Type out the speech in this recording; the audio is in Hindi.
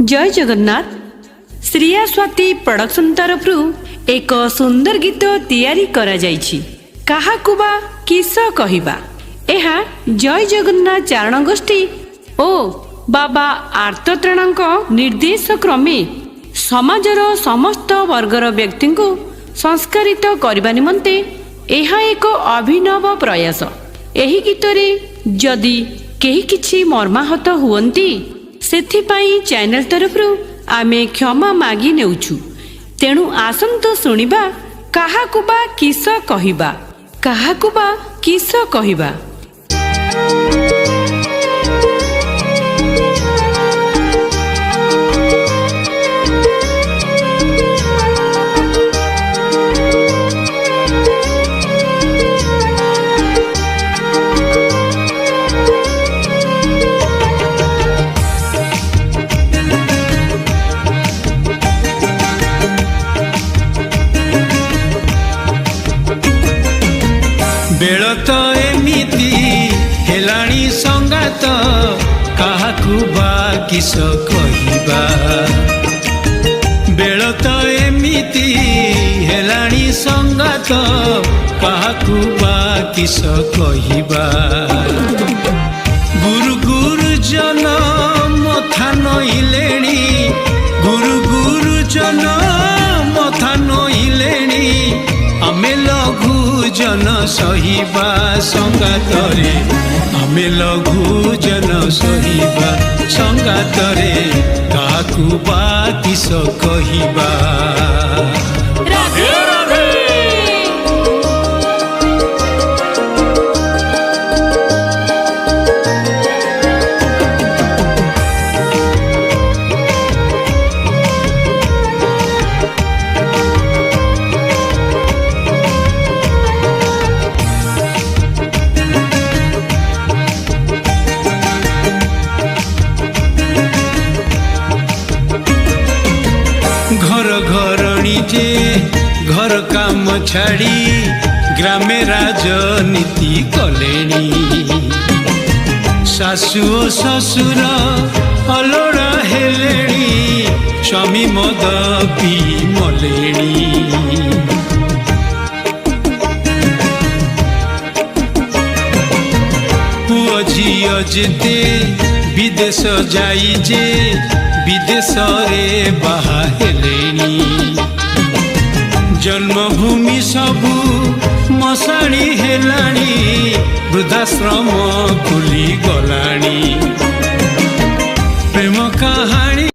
जय जगन्नाथ। श्रिया स्वाति प्रोडक्शन तरफ एक सुंदर गीत तैयारी करा जाइछि। काहाकु बा किस कहिबा। एहा जय जगन्नाथ चारण गोष्ठी ओ बाबा आर्तत्राणक निर्देश क्रमे समाजर समस्त वर्गर व्यक्ति को संस्कारित करने निमंते यह एक अभिनव प्रयास। एही गीतरे जदि केही किछि मर्माहत हुअन्ति सेथिपाई चैनल तरफ आमे क्षमा मागी नेउछु। तेणु आसंतो सुनिबा काहाकु बा किस कहिबा। काहाकु बा किस कहिबा। बेल तो एमिति हेलाणी संगात काहाकु बा किस कहिबा। बेल तो एमिति हेलाणी संगात काहाकु बा किस कहिबा। गुरु गुरुजन मथा नइलेणी गुरु गुरुजन मथा नइलेणी आमे लघु जन सहिबा संगातरे। आमे लघु जन सहिबा संगातरे काहाकु बा किस कहिबा। राधे राधे। घर घरणी जे घर काम छाड़ी ग्रामे राजनीति कलेणी। सासु ओ ससुर अलोड़ा हेलेणी स्वामी मद पी मलेणी। पुओ झियो जेते विदेश जाई जे विदेश रे बाहा हेलेणी। जन्मभूमि सबू मशाणी हेलाणी वृद्धाश्रम खुली गलाणी। प्रेम कहानी